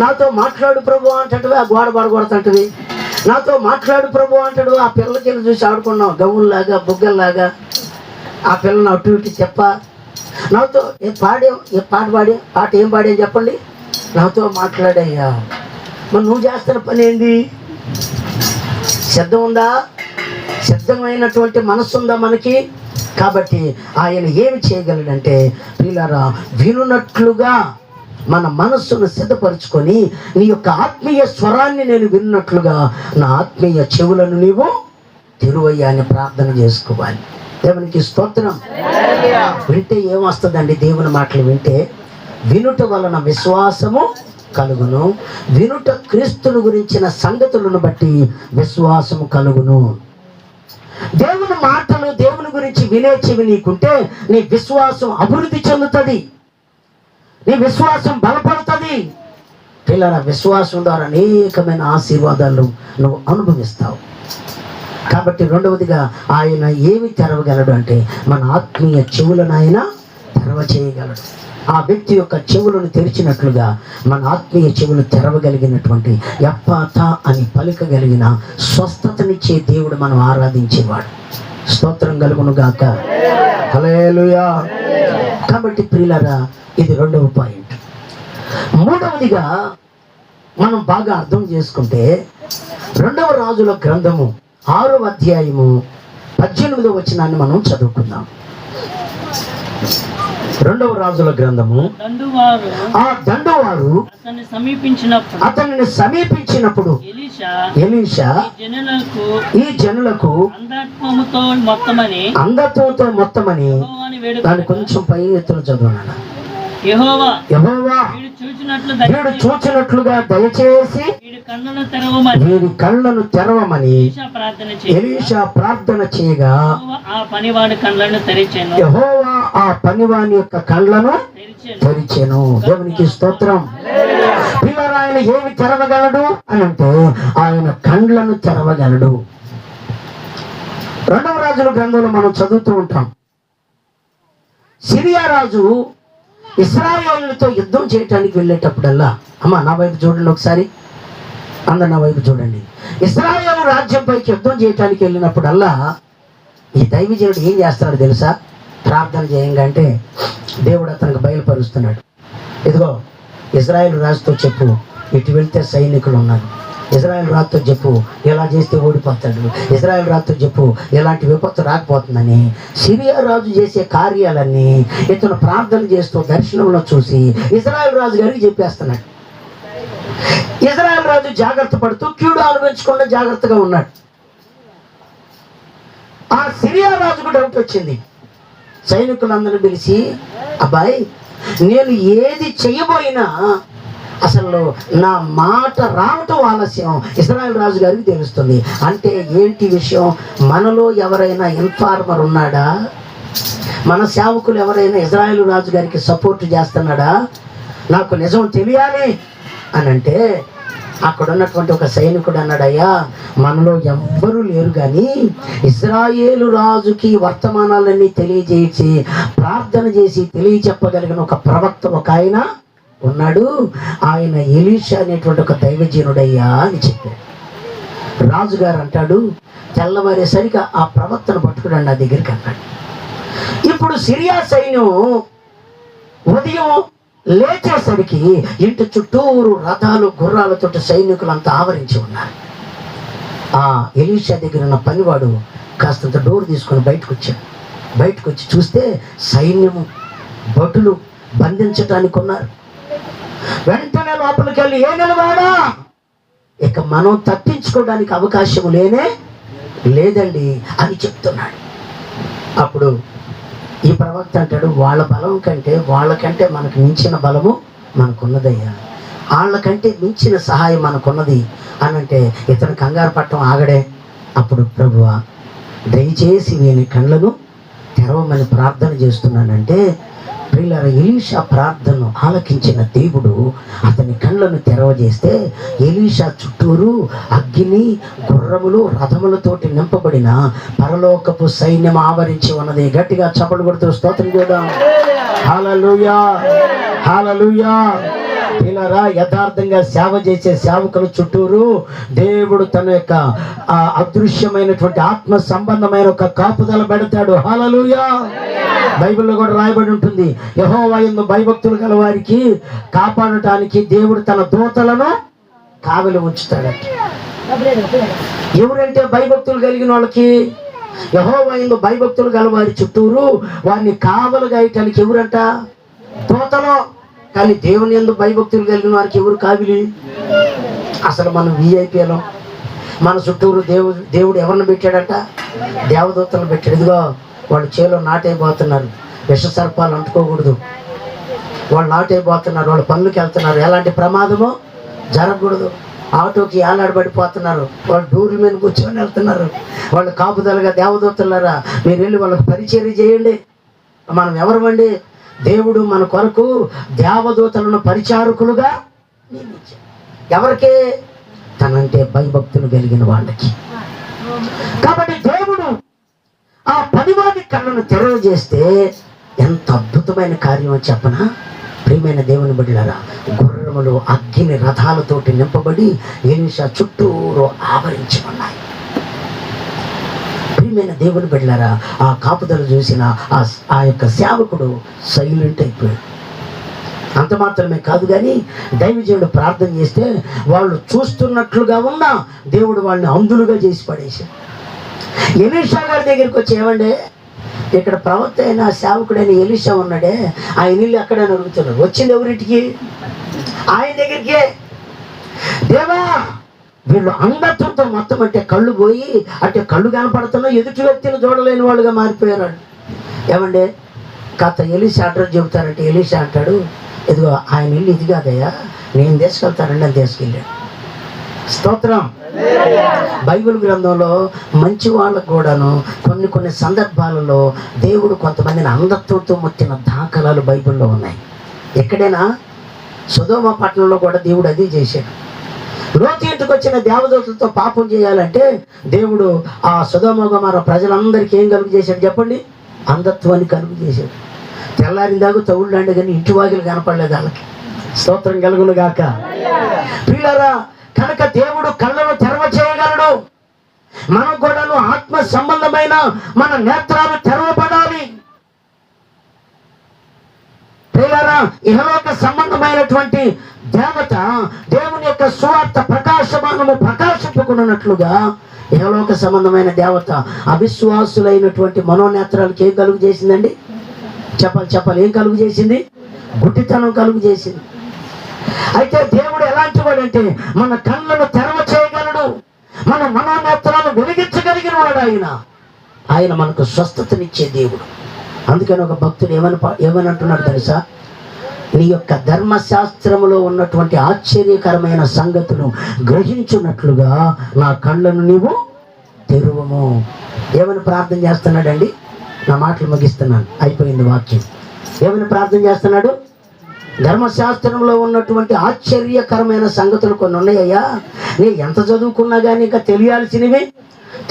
నాతో మాట్లాడు ప్రభు అంటే ఆ గోడ పడగొడుతుంటవి, నాతో మాట్లాడు ప్రభు అంటాడు. ఆ పిల్లలకి చూసి ఆడుకున్నాం గవ్వుల్లాగా, బుగ్గల్లాగా. ఆ పిల్లని అటు ఇటు చెప్ప, నాతో పాట ఏం పాడే చెప్పండి? నాతో మాట్లాడయ్యా. మరి నువ్వు చేస్తున్న పని ఏంది? సిద్ధం ఉందా? సిద్ధమైనటువంటి మనస్సు ఉందా మనకి? కాబట్టి ఆయన ఏమి చేయగలడంటే, ప్రియులారా, వినున్నట్లుగా మన మనస్సును సిద్ధపరచుకొని నీ యొక్క ఆత్మీయ స్వరాన్ని నేను విన్నట్లుగా నా ఆత్మీయ చెవులను నీవు తెరువయ్యా అని ప్రార్థన చేసుకోవాలి. దేవునికి స్తోత్రం. వింటే ఏమొస్తుందండి? దేవుని మాటలు వింటే వినుట వలన విశ్వాసము కలుగును, వినుట క్రీస్తుని గురించిన సంగతులను బట్టి విశ్వాసము కలుగును. దేవుని మాటలు, దేవుని గురించి వినే చెవి నీకుంటే నీ విశ్వాసం అభివృద్ధి చెందుతుంది, నీ విశ్వాసం బలపడుతుంది. పిల్లల విశ్వాసం ద్వారా అనేకమైన ఆశీర్వాదాలు నువ్వు అనుభవిస్తావు. కాబట్టి రెండవదిగా ఆయన ఏమి తెరవగలడు అంటే మన ఆత్మీయ చెవులను ఆయన తెరవ చేయగలడు. ఆ వ్యక్తి యొక్క చెవులను తెరిచినట్లుగా మన ఆత్మీయ చెవులు తెరవగలిగినటువంటి యెహోవా అని పలుకగలిగిన స్వస్థతనిచ్చే దేవుడు మనం ఆరాధించేవాడు. స్తోత్రం కలుగును గాక. హల్లెలూయా. కాబట్టి ప్రియులారా, ఇది రెండవ పాయింట్. మూడవదిగా మనం బాగా అర్థం చేసుకుంటే 2వ రాజుల గ్రంథము 6వ అధ్యాయము 18వ వచనాన్ని మనం చదువుకుందాం. 2వ రాజుల గ్రంథము. ఆ దండువారు అతనిని సమీపించినప్పుడు ఎలీషా ఈ జనులకు అంధత్వంతో మొత్తమని దాన్ని కొంచెం పై ఎత్తున చదవనా. యెహోవా వీడు చూచినట్లుగా దయచేసి వీరి కళ్ళను తెరవమని ఎలీషా ప్రార్థన చేయగా యెహోవా ఆ పనివాని యొక్క కళ్ళను తెరిచెను. దేవునికి స్తోత్రం. పిల్లలు, ఆయన ఏమి తెరవగలడు అని అంటే ఆయన కళ్ళను తెరవగలడు. 2వ రాజుల గ్రంథంలో మనం చదువుతూ ఉంటాం. సిరియా రాజు ఇశ్రాయేలుతో యుద్ధం చేయటానికి వెళ్ళేటప్పుడల్లా, అమ్మ నా వైపు చూడండి ఒకసారి, అందరు నా వైపు చూడండి. ఇశ్రాయేలు రాజ్యంపైకి యుద్ధం చేయటానికి వెళ్ళినప్పుడల్లా ఈ దైవజనుడు ఏం చేస్తాడు తెలుసా? ప్రార్థన చేయంగా అంటే దేవుడు అతనికి బయలుపరుస్తున్నాడు. ఇదిగో ఇశ్రాయేలు రాజుతో చెప్పు, ఇటు వెళ్తే సైనికులు ఉన్నారు. ఇశ్రాయేలు రాజుతో చెప్పు, ఎలా చేస్తే ఓడిపోతాడు. ఇశ్రాయేలు రాజుతో చెప్పు, ఎలాంటి విపత్తు రాకపోతుందని. సిరియా రాజు చేసే కార్యాలన్నీ ఇతను ప్రార్థన చేస్తూ దర్శనంలో చూసి ఇశ్రాయేలు రాజు గారికి చెప్పేస్తున్నాడు. ఇజ్రాయెల్ రాజు జాగ్రత్త పడుతూ కీడు అనుభవించకుండా జాగ్రత్తగా ఉన్నాడు. ఆ సిరియా రాజుకు డౌట్ వచ్చింది. సైనికులందరూ పిలిచి, అబ్బాయి నేను ఏది చెయ్యబోయినా అసలు నా మాట రావటం ఆలస్యం ఇజ్రాయెల్ రాజు గారికి తెలుస్తుంది. అంటే ఏంటి విషయం? మనలో ఎవరైనా ఇన్ఫార్మర్ ఉన్నాడా? మన సేవకులు ఎవరైనా ఇజ్రాయెల్ రాజు గారికి సపోర్ట్ చేస్తున్నాడా? నాకు నిజం తెలియాలి అని అంటే అక్కడ ఉన్నటువంటి ఒక సైనికుడు అన్నాడు, అయ్యా మనలో ఎవ్వరూ లేరు, కానీ ఇజ్రాయేలు రాజుకి వర్తమానాలన్నీ తెలియజేసి ప్రార్థన చేసి తెలియచెప్పగలిగిన ఒక ప్రవక్త ఒక ఆయన ఉన్నాడు, ఆయన ఎలీషా అనేటువంటి ఒక దైవజనుడయ్యా అని చెప్పాడు. రాజుగారు అంటాడు, తెల్లవారేసరికి ఆ ప్రవక్తను పట్టుకుని నా దగ్గరికి అన్నాడు. ఇప్పుడు సిరియా సైన్యం ఉదయం లేచేసరికి ఇంటి చుట్టూరు రథాలు గుర్రాలతో సైనికులంతా ఆవరించి ఉన్నారు. ఆ ఎలీషా దగ్గర ఉన్న పనివాడు కాస్తంత డోర్ తీసుకొని బయటకు వచ్చాడు. బయటకు వచ్చి చూస్తే సైన్యము భటులు బంధించటానికి ఉన్నారు. వెంటనే లోపలికి వెళ్ళి, ఏ నిలవాడా, ఇక మనం తప్పించుకోవడానికి అవకాశం లేదండి అని చెప్తున్నాడు. అప్పుడు ఈ ప్రవక్త అంటాడు, వాళ్ళ బలం కంటే వాళ్ళకంటే మనకు మించిన బలము మనకున్నదయ్యా, వాళ్ళకంటే మించిన సహాయం మనకున్నది అని అంటే ఇతను కంగారు పట్టడం ఆగడే. అప్పుడు ప్రభువా దయచేసి వీని కళ్ళను తెరవమని ప్రార్థన చేస్తున్నానంటే, ప్రియులారా ఎలీషా ప్రార్థనను ఆలకించిన దేవుడు అతని కళ్ళను తెరవజేస్తే ఎలీషా చుట్టూరు అగ్ని గుర్రములు రథములతోటి నింపబడిన పరలోకపు సైన్యం ఆవరించి ఉన్నది. గట్టిగా చప్పట్లు కొడుతూ స్తోత్రం చేద్దాం. హల్లెలూయా, హల్లెలూయా. ప్రియులారా యథార్థంగా సేవ చేసే సేవకుల చుట్టూరు దేవుడు తన యొక్క అదృశ్యమైనటువంటి ఆత్మ సంబంధమైన ఒక కాపుదల పెడతాడు. హల్లెలూయా. బైబిల్లో కూడా రాయబడి ఉంటుంది, యెహోవా యందు భయభక్తులు గల వారికి కాపాడటానికి దేవుడు తన దూతలను కావలి ఉంచుతాడట. ఎవరంటే భయభక్తులు కలిగిన వాళ్ళకి, యెహోవా యందు భయభక్తులు గల వారి చుట్టూరు వారిని కావలు గాయటానికి ఎవరంట? దూతలు. కానీ దేవుని యందు భయభక్తులు కలిగిన వారికి ఎవరు కావిలి? అసలు మనం విఐపీలం. మన చుట్టూరు దేవుడు ఎవరిని పెట్టాడంట? దేవదూతలను పెట్టాడు. ఇదిగో వాళ్ళు చేలో నాటైపోతున్నారు, విష సర్పాలు అంటుకోకూడదు, వాళ్ళు నాటైపోతున్నారు, వాళ్ళు పనులకి వెళ్తున్నారు, ఎలాంటి ప్రమాదమో జరగకూడదు, ఆటోకి ఏలాడబడిపోతున్నారు, వాళ్ళు డూర్ల మీద కూర్చొని వెళ్తున్నారు, వాళ్ళు కాపుదలుగా దేవదూతలారా మీరు వెళ్ళి వాళ్ళకి పరిచర్య చేయండి. మనం ఎవరమండి? దేవుడు మన కొరకు దేవదూతలను పరిచారకులుగా నియమించాడు. ఎవరికి? తనంటే భయభక్తులు కలిగిన వాళ్ళకి. కాబట్టి దేవుడు ఆ పనివాడి కళ్ళను తెరవజేస్తే ఎంత అద్భుతమైన కార్యం అని చెప్పనా? ప్రియమైన దేవుని బిడ్డలారా, గుర్రములు అగ్ని రథాలతోటి నింపబడి ఎలీషా చుట్టూరు ఆవరించి ఉన్నాయి. ప్రియమైన దేవుని బిడ్డలారా, ఆ కాపుదల చూసిన ఆ యొక్క సేవకుడు సైలెంట్ అయిపోయాడు. అంత మాత్రమే కాదు, కానీ దైవజనుడు ప్రార్థన చేస్తే వాళ్ళు చూస్తున్నట్లుగా ఉన్న దేవుడు వాళ్ళని అంధులుగా చేసి పడేశాడు. ఎలీషా గారి దగ్గరికి వచ్చి, ఏమండే ఇక్కడ ప్రవక్త అయిన సేవకుడైన ఎలీషా ఉన్నాడే, ఆయన ఇల్లు ఎక్కడైనా అడుగుతున్నాడు. వచ్చింది ఎవరింటికి? ఆయన దగ్గరికి. దేవా వీళ్ళు అంధత్వంతో మొత్తం అంటే కళ్ళు పోయి అంటే కళ్ళు కనపడుతున్నా ఎదుటి వ్యక్తిని చూడలేని వాళ్ళుగా మారిపోయారు. ఏమండే కాస్త ఎలీషా అడ్రస్ చెబుతారంటే ఎలీషా అంటాడు, ఇదిగో ఆయన ఇల్లు ఇది కాదయ్యా, నేను తీసుకెళ్తానండి అని తీసుకెళ్ళాడు. స్తోత్రం. బైబిల్ గ్రంథంలో మంచి వాళ్ళకు కూడాను కొన్ని సందర్భాలలో దేవుడు కొంతమందిని అంధత్వంతో ముట్టిన దాఖలాలు బైబిల్లో ఉన్నాయి. ఎక్కడైనా సొదొమ పట్టణంలో కూడా దేవుడు అదే చేశాడు. లోతు ఇంటికి వచ్చిన దేవదూతలతో పాపం చేయాలంటే దేవుడు ఆ సొదొమ గొమొర్రా ప్రజలందరికీ ఏం కలుగు చేశాడు చెప్పండి? అంధత్వాన్ని కలుగు చేశాడు. తెల్లారిందాకు తవుళ్ళండి కానీ ఇంటి వాకిలు కనపడలేదు వాళ్ళకి. స్తోత్రం కలుగును గాక. ప్రియులారా, కనుక దేవుడు కళ్ళను తెరవ చేయగలడు. మనం కూడాను ఆత్మ సంబంధమైన మన నేత్రాలు తెరవబడాలి. ప్రియులారా, ఇహలోక సంబంధమైనటువంటి దేవత దేవుని యొక్క సువార్త ప్రకాశమానము ప్రకాశింపుకున్నట్లుగా ఇహలోక సంబంధమైన దేవత అవిశ్వాసులైనటువంటి మనోనేత్రాలకు ఏం కలుగు చేసిందండి? చెప్పాలి ఏం కలుగు చేసింది? గుడ్డితనం కలుగు చేసింది. అయితే దేవుడు ఎలా ఎలాంటి వాడంటే మన కళ్ళను తెరవ చేయగలడు, మన మనోనేత్రాలను వెలిగించగలిగిన వాడు ఆయన మనకు స్వస్థతనిచ్చే దేవుడు. అందుకని ఒక భక్తుడు ఏమని అంటున్నాడు తెలుసా? నీ యొక్క ధర్మశాస్త్రములో ఉన్నటువంటి ఆశ్చర్యకరమైన సంగతులు గ్రహించున్నట్లుగా నా కళ్ళను నీవు తెరువము. ఏమని ప్రార్థన చేస్తున్నాడండి? నా మాటలు ముగిస్తున్నాను, అయిపోయింది వాక్యం. ఏమని ప్రార్థన చేస్తున్నాడు? ధర్మశాస్త్రంలో ఉన్నటువంటి ఆశ్చర్యకరమైన సంగతులు కొన్ని ఉన్నాయ్యా, నీ ఎంత చదువుకున్నా కానీ ఇంకా తెలియాల్సినవి,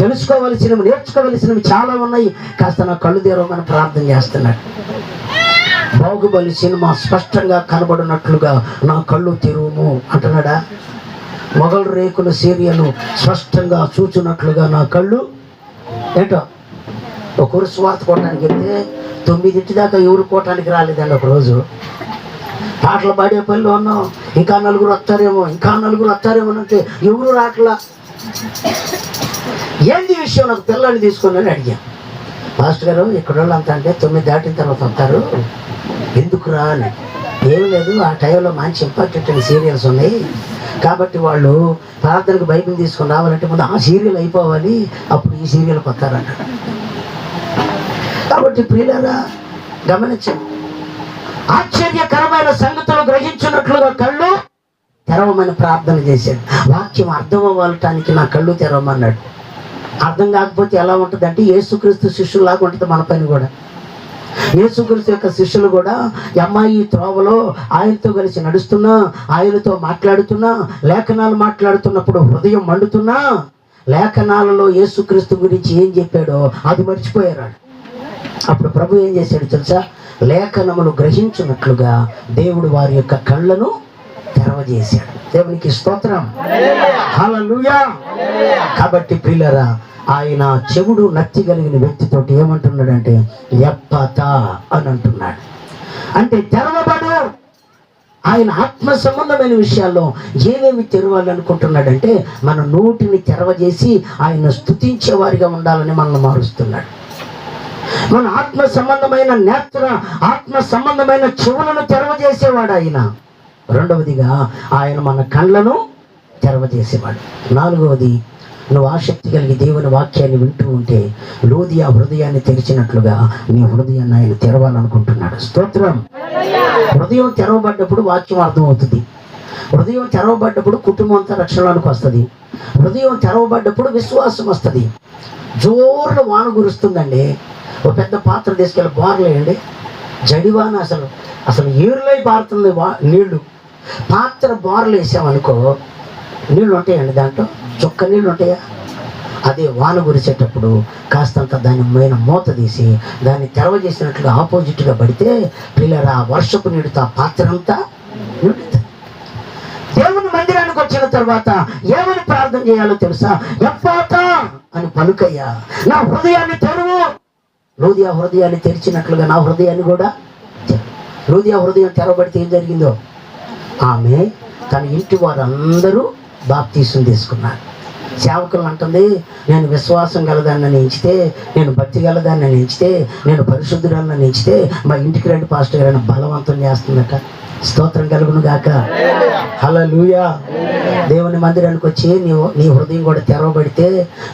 తెలుసుకోవలసినవి, నేర్చుకోవలసినవి చాలా ఉన్నాయి, కాస్త నా కళ్ళు తెరవమని ప్రార్థన చేస్తున్నాడు. బాహుబలి సినిమా స్పష్టంగా కనబడినట్లుగా నా కళ్ళు తెరువుము అంటున్నాడా? మొగల్ రేకుల సీరియల్ స్పష్టంగా చూచున్నట్లుగా నా కళ్ళు ఏంటో. ఒకరు స్వార్థ కోటానికి వెళ్తే 9 దాకా ఎవరు కోటానికి రాలేదండి. ఒకరోజు పాటలు పాడే పనిలో ఉన్నాం, ఇంకా నలుగురు వస్తారేమో అంటే ఎవరు రాట్లా. ఏంది విషయం? నాకు పిల్లల్ని తీసుకుని అడిగాను, మాస్టర్ గారు ఇక్కడ వాళ్ళు అంతా అంటే 9 దాటిన తర్వాత వస్తారు, ఎందుకురా అని. ఏం లేదు, ఆ టైంలో మంచి ఇంపార్టెంట్ సీరియల్స్ ఉన్నాయి కాబట్టి వాళ్ళు ప్రార్థనకు బైబిల్ తీసుకొని రావాలంటే ముందు ఆ సీరియల్ అయిపోవాలి, అప్పుడు ఈ సీరియల్కి వస్తారంట. కాబట్టి ప్రియులారా గమనించండి, ఆశ్చర్యకరమైన సంగతులు గ్రహించినట్లుగా కళ్ళు తెరవమని ప్రార్థన చేశాడు. వాక్యం అర్థం అవ్వటానికి నా కళ్ళు తెరవమన్నాడు. అర్థం కాకపోతే ఎలా ఉంటుంది అంటే యేసుక్రీస్తు శిష్యులాగా ఉంటుంది మన పని కూడా. యేసుక్రీస్తు యొక్క శిష్యులు కూడా అమ్మాయి త్రోవలో ఆయనతో కలిసి నడుస్తున్నా, ఆయనతో మాట్లాడుతున్నా, లేఖనాలు మాట్లాడుతున్నప్పుడు హృదయం మండుతున్నా, లేఖనాలలో యేసుక్రీస్తు గురించి ఏం చెప్పాడో అది మర్చిపోయారు. అప్పుడు ప్రభు ఏం చేశాడు తెలుసా? లేఖనములు గ్రహించినట్లుగా దేవుడు వారి యొక్క కళ్ళను తెరవజేశాడు. దేవునికి స్తోత్రం, హల్లెలూయా. కాబట్టి ప్రియులారా, ఆయన చెవుడు నత్తి కలిగిన వ్యక్తితోటి ఏమంటున్నాడంటే ఎప్పతా అని అంటున్నాడు. అంటే తెరవబడు. ఆయన ఆత్మ సంబంధమైన విషయాల్లో ఏమేమి తెరవాలనుకుంటున్నాడంటే మన నోటిని తెరవజేసి ఆయన స్తుతించే వారిగా ఉండాలని మనల్ని మారుస్తున్నాడు. మన ఆత్మ సంబంధమైన ఆత్మ సంబంధమైన చెవులను తెరవజేసేవాడు ఆయన. రెండవదిగా ఆయన మన కళ్ళను తెరవజేసేవాడు. నాలుగవది, నువ్వు ఆసక్తి కలిగి దేవుని వాక్యాన్ని వింటూ ఉంటే లోదియా హృదయాన్ని తెరిచినట్లుగా నీ హృదయాన్ని ఆయన తెరవాలనుకుంటున్నాడు. స్తోత్రం. హృదయం తెరవబడ్డప్పుడు వాక్యం అర్థమవుతుంది. హృదయం తెరవబడ్డప్పుడు కుటుంబం అంతా రక్షణలోనికి వస్తుంది. హృదయం తెరవబడ్డప్పుడు విశ్వాసం వస్తుంది. జోరున వాన కురుస్తుందండి, ఒక పెద్ద పాత్ర తీసుకెళ్ళి బోర్లేయండి, జడివాన అసలు ఏరులై పారుతుంది నీళ్లు. పాత్ర బోర్లు వేసామనుకో నీళ్ళు ఉంటాయండి, దాంట్లో చుక్క నీళ్ళు ఉంటాయా? అదే వాన కురిసేటప్పుడు కాస్తంత దాని పైన మూత తీసి దాన్ని తెరవజేసినట్లుగా ఆపోజిట్గా పడితే పిల్లరా వర్షపు నీడుతో ఆ పాత్ర అంతా నిండుతుంది. దేవుని మందిరానికి వచ్చిన తర్వాత ఏమని ప్రార్థన చేయాలో తెలుసా? ఎఫ్ఫాతా అని పలుకయ్యా, నా హృదయాన్ని తెరువు. లోదియా హృదయాన్ని తెరిచినట్లుగా నా హృదయాన్ని కూడా. లోదియా హృదయం తెరవబడితే ఏం జరిగిందో? ఆమె తన ఇంటి వారందరూ బాప్తీసం తీసుకున్నారు. సేవకులు అంటుంది, నేను విశ్వాసం గలదాన్ని ఎంచితే, నేను భక్తి గలదాన్ని ఎంచితే, నేను పరిశుద్ధురాన్ని ఎంచితే మా ఇంటికి రండి పాస్టర్ గారు బలవంతం చేస్తుందట. స్తోత్రం కలుగును గాక, హల్లెలూయా. దేవుని మందిరానికి వచ్చి నీ హృదయం కూడా తెరవబడితే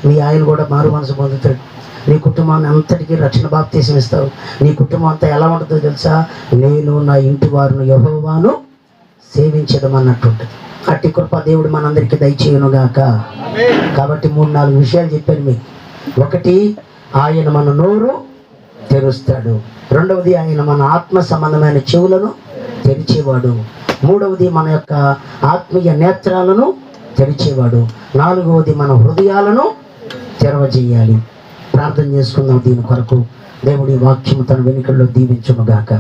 మీ ఆయన కూడా మారు మనసు పొందుతాడు. నీ కుటుంబాన్ని అంతటికీ రక్షణ బాప్తీసం ఇస్తావు. నీ కుటుంబం అంతా ఎలా ఉంటుందో తెలుసా? నేను నా ఇంటి వారిని యెహోవాను సేవించడం అన్నట్టు ఉంటుంది. అట్టి కృప దేవుడు మనందరికీ దయచేయును గాక. కాబట్టి 3-4 విషయాలు చెప్పాను మీకు. ఒకటి, ఆయన మన నోరు తెరుస్తాడు. రెండవది, ఆయన మన ఆత్మ సంబంధమైన చెవులను తెరిచేవాడు. మూడవది, మన యొక్క ఆత్మీయ నేత్రాలను తెరిచేవాడు. నాలుగవది, మన హృదయాలను తెరవజేయాలి. ప్రార్థన చేసుకుందాం దీని కొరకు. దేవుడి వాక్యము తన వెనుకల్లో దీవించును గాక.